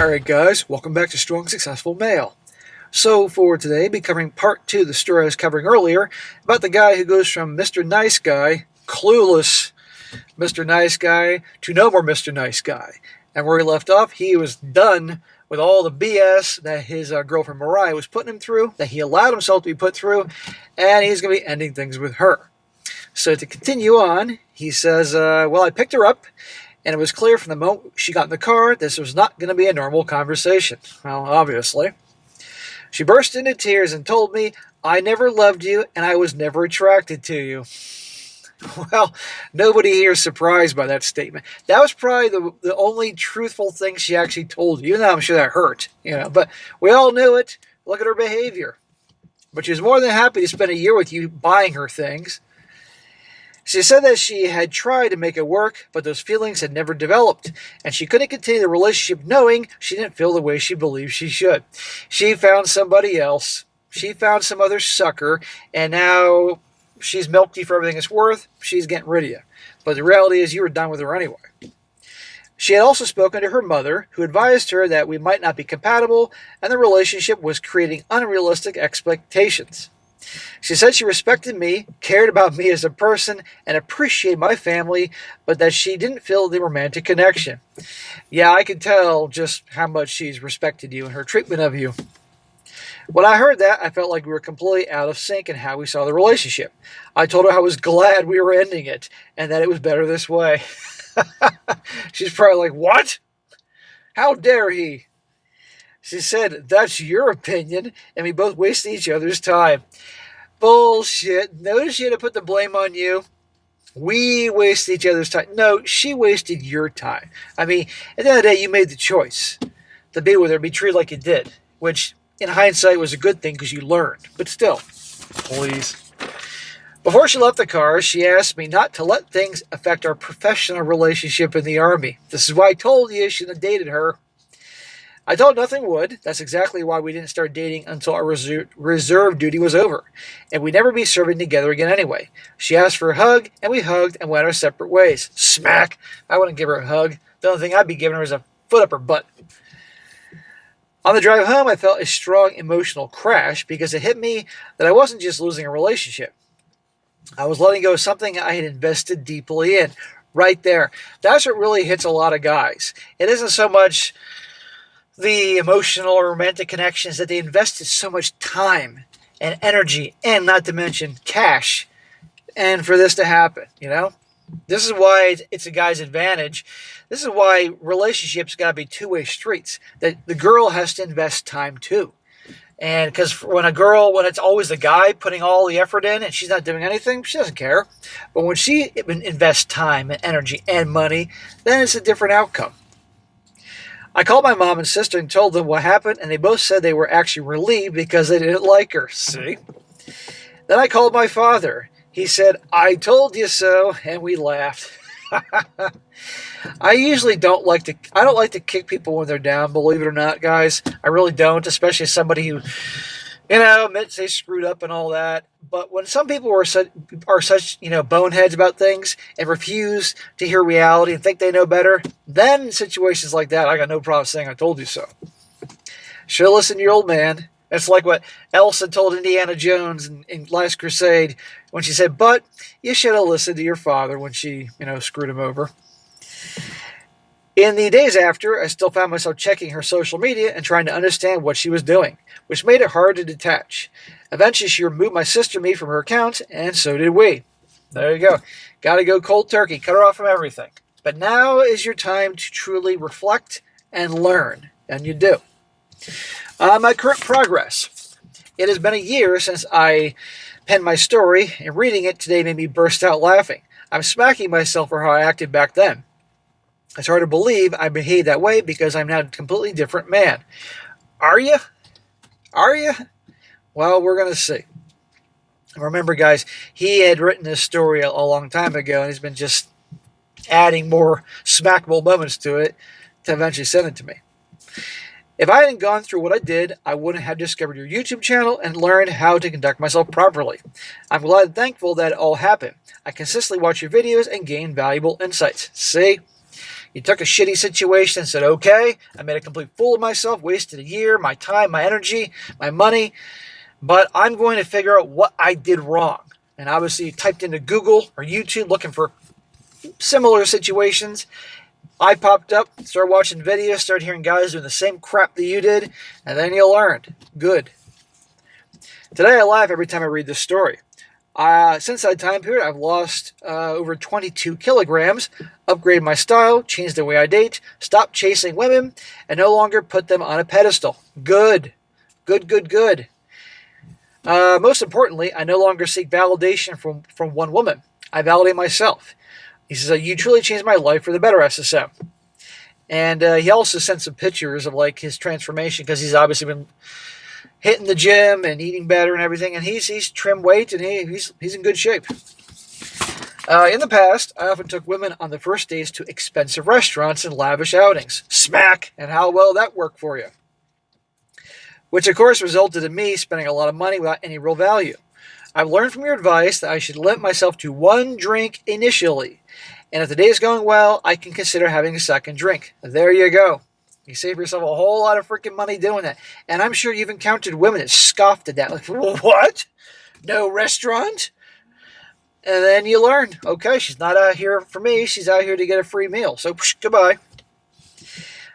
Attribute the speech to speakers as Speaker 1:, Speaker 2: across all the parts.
Speaker 1: Alright guys, welcome back to Strong Successful Male. So for today, be covering part 2 of the story I was covering earlier about the guy who goes from Mr. Nice Guy, clueless Mr. Nice Guy, to no more Mr. Nice Guy. And where he left off, he was done with all the BS that his girlfriend Mariah was putting him through, that he allowed himself to be put through, and he's going to be ending things with her. So to continue on, he says, well, I picked her up, and it was clear from the moment she got in the car this was not going to be a normal conversation. Well, obviously. She burst into tears and told me, I never loved you and I was never attracted to you. Well, nobody here is surprised by that statement. That was probably the only truthful thing she actually told you, even though I'm sure that hurt. But we all knew it. Look at her behavior. But she was more than happy to spend a year with you buying her things. She said that she had tried to make it work, but those feelings had never developed, and she couldn't continue the relationship knowing she didn't feel the way she believed she should. She found somebody else. She found some other sucker, and now she's milked you for everything it's worth. She's getting rid of you. But the reality is you were done with her anyway. She had also spoken to her mother, who advised her that we might not be compatible, and the relationship was creating unrealistic expectations. She said she respected me, cared about me as a person, and appreciated my family, but that she didn't feel the romantic connection. Yeah, I can tell just how much she's respected you and her treatment of you. When I heard that, I felt like we were completely out of sync in how we saw the relationship. I told her I was glad we were ending it, and that it was better this way. She's probably like, what? How dare he? She said, that's your opinion, and we both wasted each other's time. Bullshit. Notice she had to put the blame on you. We wasted each other's time. No, she wasted your time. I mean, at the end of the day, you made the choice to be with her, be treated like you did, which in hindsight was a good thing because you learned. But still, please. Before she left the car, she asked me not to let things affect our professional relationship in the Army. This is why I told you I shouldn't have dated her. I told nothing would. That's exactly why we didn't start dating until our reserve duty was over. And we'd never be serving together again anyway. She asked for a hug, and we hugged and went our separate ways. Smack! I wouldn't give her a hug. The only thing I'd be giving her is a foot up her butt. On the drive home, I felt a strong emotional crash because it hit me that I wasn't just losing a relationship. I was letting go of something I had invested deeply in. Right there. That's what really hits a lot of guys. It isn't so much the emotional or romantic connections that they invested so much time and energy and not to mention cash and for this to happen, This is why it's a guy's advantage. This is why relationships got to be two-way streets. That the girl has to invest time too. And because when it's always the guy putting all the effort in and she's not doing anything, she doesn't care. But when she invests time and energy and money, then it's a different outcome. I called my mom and sister and told them what happened, and they both said they were actually relieved because they didn't like her. See? Then I called my father. He said, I told you so, and we laughed. I usually don't like to kick people when they're down, believe it or not, guys. I really don't, especially somebody who, admits they screwed up and all that. But when some people are such boneheads about things and refuse to hear reality and think they know better, then in situations like that, I got no problem saying I told you so. Should have listened to your old man. It's like what Elsa told Indiana Jones in Last Crusade when she said, but you should have listened to your father when she, screwed him over. In the days after, I still found myself checking her social media and trying to understand what she was doing, which made it hard to detach. Eventually, she removed my sister and me from her account, and so did we. There you go. Got to go cold turkey. Cut her off from everything. But now is your time to truly reflect and learn, and you do. My current progress. It has been a year since I penned my story, and reading it today made me burst out laughing. I'm smacking myself for how I acted back then. It's hard to believe I behaved that way because I'm now a completely different man. Are you? Are you? Well, we're going to see. Remember, guys, he had written this story a long time ago, and he's been just adding more smackable moments to it to eventually send it to me. If I hadn't gone through what I did, I wouldn't have discovered your YouTube channel and learned how to conduct myself properly. I'm glad and thankful that it all happened. I consistently watch your videos and gain valuable insights. See? You took a shitty situation and said, okay, I made a complete fool of myself, wasted a year, my time, my energy, my money, but I'm going to figure out what I did wrong. And obviously you typed into Google or YouTube looking for similar situations. I popped up, started watching videos, started hearing guys doing the same crap that you did, and then you learned. Good. Today I laugh every time I read this story. Since that time period, I've lost over 22 kilograms, upgraded my style, changed the way I date, stopped chasing women, and no longer put them on a pedestal. Good. Good, good, good. Most importantly, I no longer seek validation from one woman. I validate myself. He says, you truly changed my life for the better, SSM. And he also sent some pictures of like his transformation because he's obviously been hitting the gym and eating better and everything. And he's trimmed weight and he's in good shape. In the past, I often took women on the first dates to expensive restaurants and lavish outings. Smack! And how well that worked for you. Which, of course, resulted in me spending a lot of money without any real value. I've learned from your advice that I should limit myself to one drink initially. And if the day is going well, I can consider having a second drink. There you go. You save yourself a whole lot of freaking money doing that. And I'm sure you've encountered women that scoffed at that. Like, what? No restaurant? And then you learn, okay, she's not out here for me. She's out here to get a free meal. So, goodbye.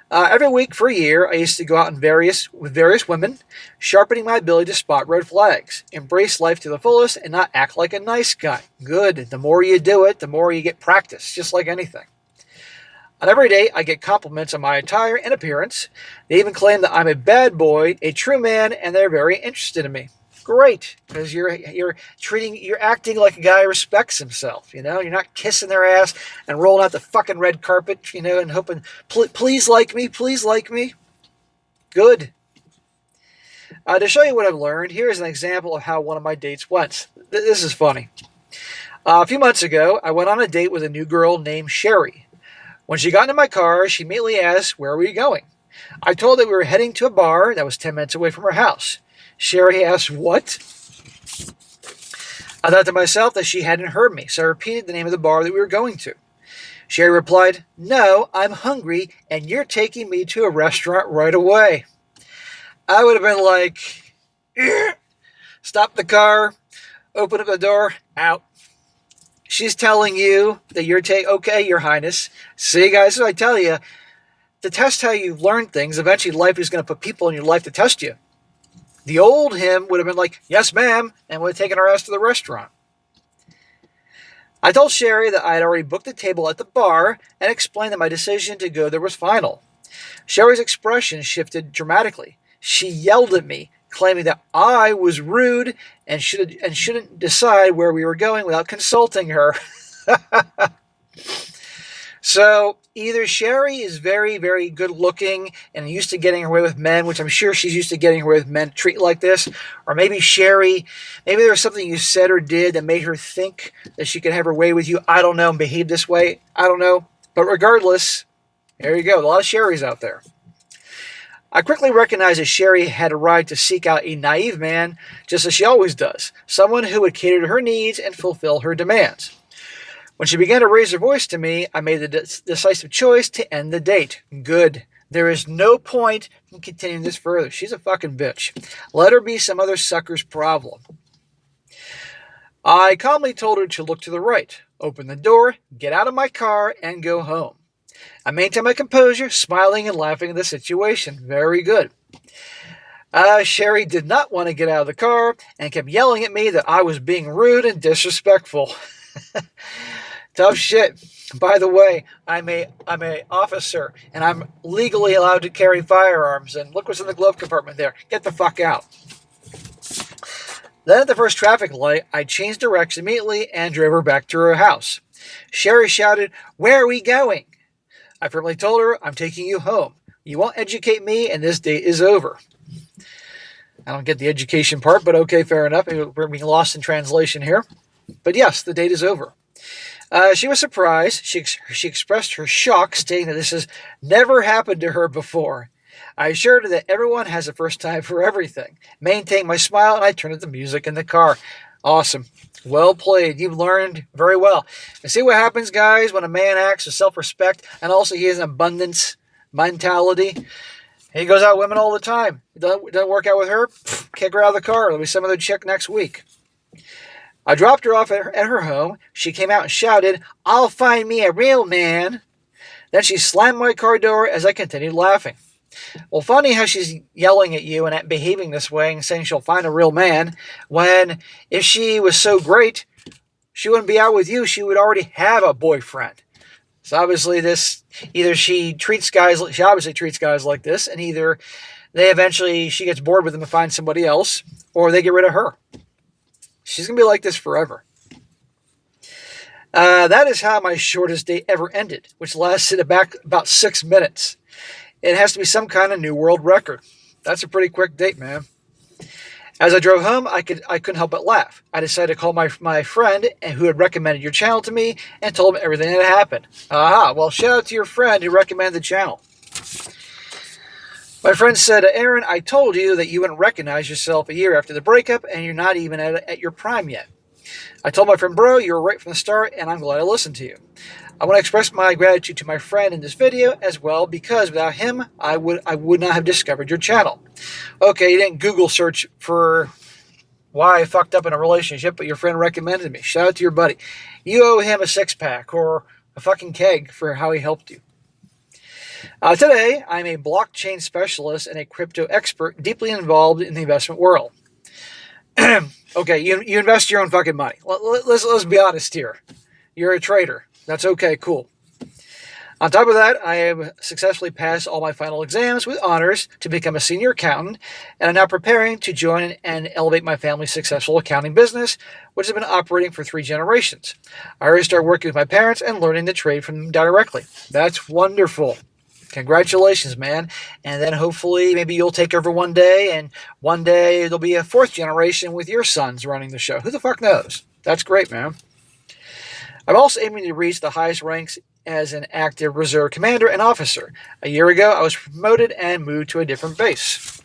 Speaker 1: Every week for a year, I used to go out with various women, sharpening my ability to spot red flags, embrace life to the fullest, and not act like a nice guy. Good. The more you do it, the more you get practice, just like anything. On every date, I get compliments on my attire and appearance. They even claim that I'm a bad boy, a true man, and they're very interested in me. Great, because you're acting like a guy who respects himself. You know, you're not kissing their ass and rolling out the fucking red carpet. You know, and hoping, please like me, please like me. Good. To show you what I've learned, here's an example of how one of my dates went. This is funny. A few months ago, I went on a date with a new girl named Sherry. When she got into my car, she immediately asked, "Where are we going?" I told her that we were heading to a bar that was 10 minutes away from her house. Sherry asked, "What?" I thought to myself that she hadn't heard me, so I repeated the name of the bar that we were going to. Sherry replied, "No, I'm hungry, and you're taking me to a restaurant right away." I would have been like, stop the car, open up the door, out. She's telling you that you're okay, Your Highness. See, guys, so I tell you, to test how you've learned things, eventually life is going to put people in your life to test you. The old him would have been like, "Yes, ma'am," and would have taken her ass to the restaurant. I told Sherry that I had already booked a table at the bar and explained that my decision to go there was final. Sherry's expression shifted dramatically. She yelled at me, claiming that I was rude and shouldn't decide where we were going without consulting her. So either Sherry is very, very good looking and used to getting away with men, which I'm sure she's used to getting away with men treat like this, or maybe maybe there was something you said or did that made her think that she could have her way with you. I don't know, and behave this way. I don't know. But regardless, there you go. A lot of Sherrys out there. I quickly recognized that Sherry had arrived to seek out a naive man, just as she always does, someone who would cater to her needs and fulfill her demands. When she began to raise her voice to me, I made the decisive choice to end the date. Good. There is no point in continuing this further. She's a fucking bitch. Let her be some other sucker's problem. I calmly told her to look to the right, open the door, get out of my car, and go home. I maintained my composure, smiling and laughing at the situation. Very good. Sherry did not want to get out of the car and kept yelling at me that I was being rude and disrespectful. Tough shit. By the way, I'm a officer, and I'm legally allowed to carry firearms, and look what's in the glove compartment there. Get the fuck out. Then at the first traffic light, I changed direction immediately and drove her back to her house. Sherry shouted, "Where are we going?" I firmly told her, "I'm taking you home. You won't educate me, and this date is over." I don't get the education part, but okay, fair enough. We're being lost in translation here. But yes, the date is over. She was surprised. She expressed her shock, stating that this has never happened to her before. I assured her that everyone has a first time for everything. Maintained my smile, and I turned up the music in the car. Awesome. Well played. You've learned very well. And see what happens, guys, when a man acts with self-respect and also he has an abundance mentality. He goes out with women all the time. It doesn't work out with her, kick her out of the car. There'll be some other chick next week. I dropped her off at her home. She came out and shouted, "I'll find me a real man." Then she slammed my car door as I continued laughing. Well, funny how she's yelling at you and behaving this way and saying she'll find a real man, when if she was so great, she wouldn't be out with you. She would already have a boyfriend. So obviously she obviously treats guys like this, and either she gets bored with them and finds somebody else, or they get rid of her. She's going to be like this forever. That is how my shortest date ever ended, which lasted about 6 minutes. It has to be some kind of new world record. That's a pretty quick date, man. As I drove home, I couldn't help but laugh. I decided to call my friend who had recommended your channel to me and told him everything that had happened. Aha, well, shout out to your friend who recommended the channel. My friend said, "Aaron, I told you that you wouldn't recognize yourself a year after the breakup, and you're not even at your prime yet." I told my friend, "Bro, you were right from the start, and I'm glad I listened to you. I want to express my gratitude to my friend in this video as well, because without him, I would not have discovered your channel." Okay, you didn't Google search for why I fucked up in a relationship, but your friend recommended me. Shout out to your buddy. You owe him a 6-pack or a fucking keg for how he helped you. Today, I'm a blockchain specialist and a crypto expert deeply involved in the investment world. Okay, you invest your own fucking money. Let's be honest here. You're a trader. That's okay, cool. On top of that, I have successfully passed all my final exams with honors to become a senior accountant, and I'm now preparing to join and elevate my family's successful accounting business, which has been operating for 3 generations. I already started working with my parents and learning the trade from them directly. That's wonderful. Congratulations, man. And then hopefully maybe you'll take over one day, and one day there'll be a 4th generation with your sons running the show. Who the fuck knows? That's great, man. I'm also aiming to reach the highest ranks as an active reserve commander and officer. A year ago, I was promoted and moved to a different base.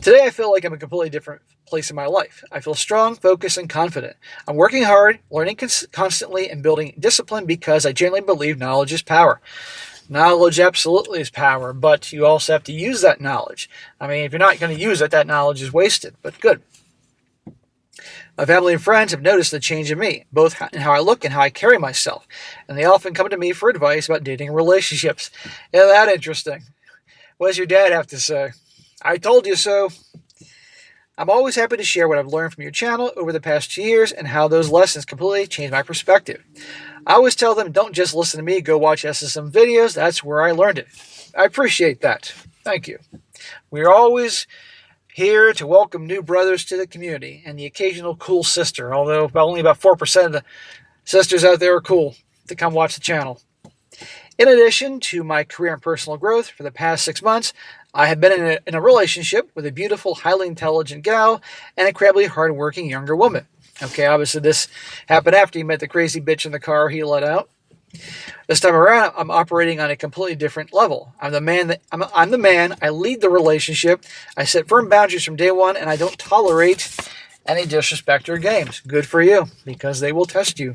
Speaker 1: Today, I feel like I'm in a completely different place in my life. I feel strong, focused, and confident. I'm working hard, learning constantly, and building discipline because I genuinely believe knowledge is power. Knowledge absolutely is power, but you also have to use that knowledge. I mean, if you're not going to use it, that knowledge is wasted, but good. My family and friends have noticed the change in me, both in how I look and how I carry myself, and they often come to me for advice about dating and relationships. Isn't that interesting? What does your dad have to say? I told you so. I'm always happy to share what I've learned from your channel over the past 2 years and how those lessons completely changed my perspective. I always tell them, don't just listen to me, go watch SSM videos. That's where I learned it. I appreciate that. Thank you. We're always here to welcome new brothers to the community and the occasional cool sister, although only about 4% of the sisters out there are cool, to come watch the channel. In addition to my career and personal growth for the past 6 months, I have been in a relationship with a beautiful, highly intelligent gal and incredibly hardworking younger woman. Okay, obviously this happened after he met the crazy bitch in the car he let out. This time around, I'm operating on a completely different level. I'm the man. I lead the relationship. I set firm boundaries from day one, and I don't tolerate any disrespect or games. Good for you, because they will test you.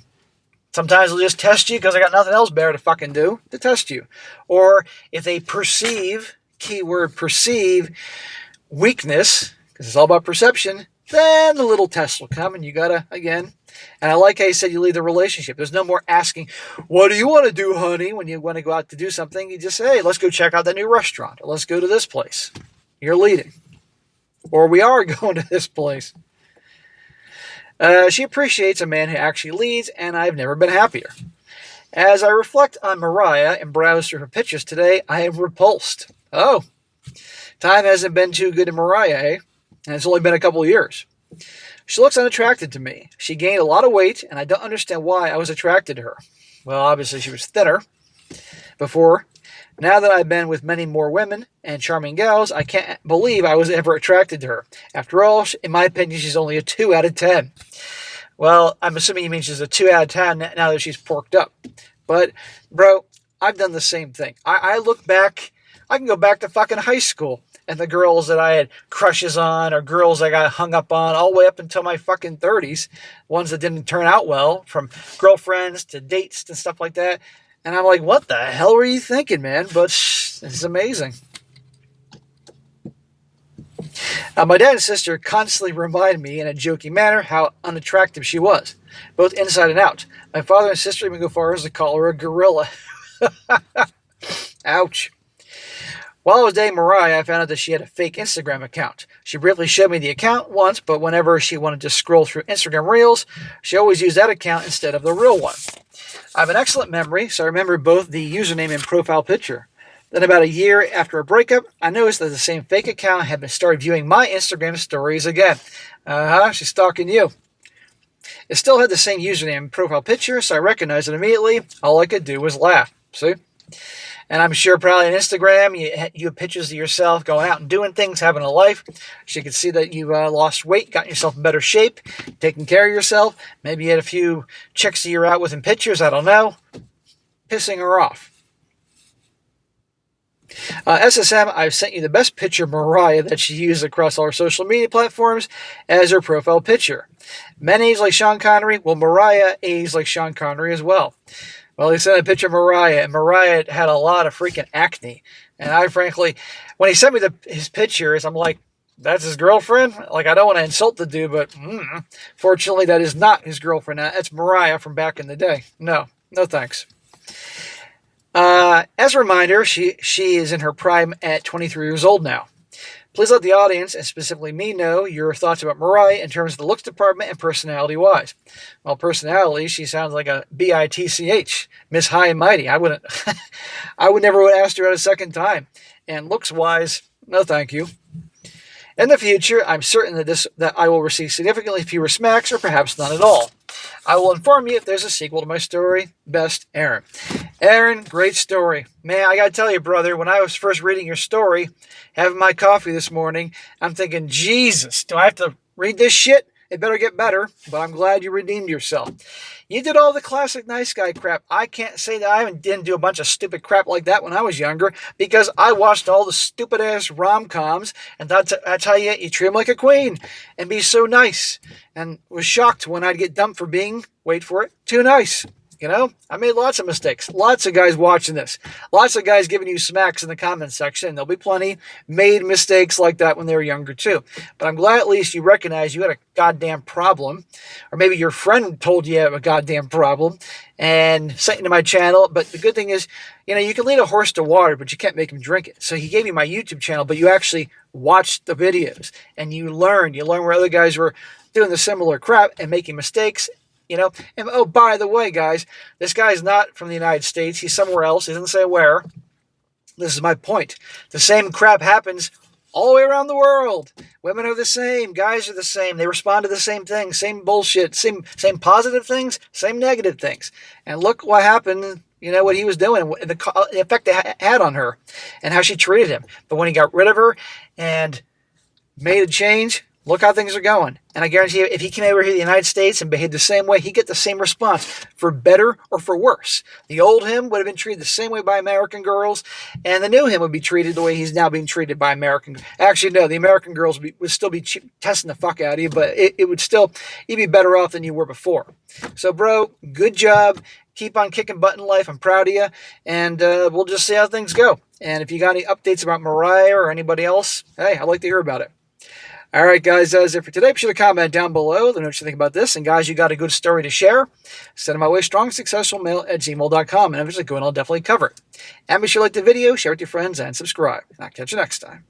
Speaker 1: Sometimes they'll just test you because I got nothing else better to fucking do to test you. Or if they perceive, keyword perceive, weakness, because it's all about perception, then the little test will come and you gotta, again, and I like how you said you lead the relationship. There's no more asking, what do you want to do, honey? When you want to go out to do something, you just say, hey, let's go check out that new restaurant. Or let's go to this place. You're leading. Or we are going to this place. She appreciates a man who actually leads, and I've never been happier. As I reflect on Mariah and browse through her pictures today, I am repulsed. Oh, time hasn't been too good to Mariah, eh? And it's only been a couple of years. She looks unattractive to me. She gained a lot of weight, and I don't understand why I was attracted to her. Well, obviously she was thinner before. Now that I've been with many more women and charming gals, I can't believe I was ever attracted to her. After all, in my opinion, she's only a 2 out of 10. Well, I'm assuming you mean she's a 2 out of 10 now that she's porked up. But, bro, I've done the same thing. I look back I can go back to fucking high school and the girls that I had crushes on or girls I got hung up on all the way up until my fucking 30s, ones that didn't turn out well, from girlfriends to dates and stuff like that. And I'm like, what the hell were you thinking, man? But it's amazing. My dad and sister constantly remind me in a joking manner how unattractive she was, both inside and out. My father and sister even go far as to call her a gorilla. Ouch. While I was dating Mariah, I found out that she had a fake Instagram account. She briefly showed me the account once, but whenever she wanted to scroll through Instagram Reels, she always used that account instead of the real one. I have an excellent memory, so I remember both the username and profile picture. Then about a year after a breakup, I noticed that the same fake account had been started viewing my Instagram stories again. She's stalking you. It still had the same username and profile picture, so I recognized it immediately. All I could do was laugh. See? And I'm sure probably on Instagram, you have pictures of yourself going out and doing things, having a life. She could see that you lost weight, gotten yourself in better shape, taking care of yourself. Maybe you had a few chicks that you're out with in pictures, I don't know. Pissing her off. SSM, I've sent you the best picture of Mariah that she used across all her social media platforms as her profile picture. Men age like Sean Connery. Well, Mariah aged like Sean Connery as well. Well, he sent a picture of Mariah, and Mariah had a lot of freaking acne. And I frankly, when he sent me his pictures, I'm like, that's his girlfriend? Like, I don't want to insult the dude, but fortunately, that is not his girlfriend. That's Mariah from back in the day. No thanks. As a reminder, she is in her prime at 23 years old now. Please let the audience, and specifically me, know your thoughts about Mariah in terms of the looks department and personality-wise. Well, personality, she sounds like a bitch, Miss High and Mighty. I would never would ask her out a second time. And looks-wise, no thank you. In the future, I'm certain that I will receive significantly fewer smacks or perhaps none at all. I will inform you if there's a sequel to my story. Best, Aaron. Aaron, great story. Man, I gotta tell you, brother, when I was first reading your story, having my coffee this morning, I'm thinking, Jesus, do I have to read this shit? It better get better, but I'm glad you redeemed yourself. You did all the classic nice guy crap. I can't say that I didn't do a bunch of stupid crap like that when I was younger, because I watched all the stupid-ass rom-coms, and that's how you treat them like a queen, and be so nice, and was shocked when I'd get dumped for being, wait for it, too nice. You know, I made lots of mistakes. Lots of guys watching this. Lots of guys giving you smacks in the comment section. There'll be plenty made mistakes like that when they were younger too. But I'm glad at least you recognize you had a goddamn problem. Or maybe your friend told you you have a goddamn problem and sent you to my channel. But the good thing is, you know, you can lead a horse to water, but you can't make him drink it. So he gave you my YouTube channel, but you actually watched the videos. And you learned. You learned where other guys were doing the similar crap and making mistakes. You know, and oh, by the way, guys, this guy's not from the United States. He's somewhere else. He doesn't say where. This is my point. The same crap happens all the way around the world. Women are the same. Guys are the same. They respond to the same thing. Same bullshit. Same positive things. Same negative things. And look what happened. You know, what he was doing, the effect it had on her, and how she treated him. But when he got rid of her and made a change, look how things are going. And I guarantee you, if he came over here to the United States and behaved the same way, he'd get the same response, for better or for worse. The old him would have been treated the same way by American girls, and the new him would be treated the way he's now being treated by American. Actually, no, the American girls would still be testing the fuck out of you, but it would still, you'd be better off than you were before. So, bro, good job. Keep on kicking butt in life. I'm proud of you, and we'll just see how things go. And if you got any updates about Mariah or anybody else, hey, I'd like to hear about it. All right, guys, that is it for today. Be sure to comment down below. Let me know what you think about this. And, guys, you got a good story to share, send it my way, strongsuccessfulmale@gmail.com. And if it's a good one, I'll definitely cover it. And be sure to like the video, share it with your friends, and subscribe. And I'll catch you next time.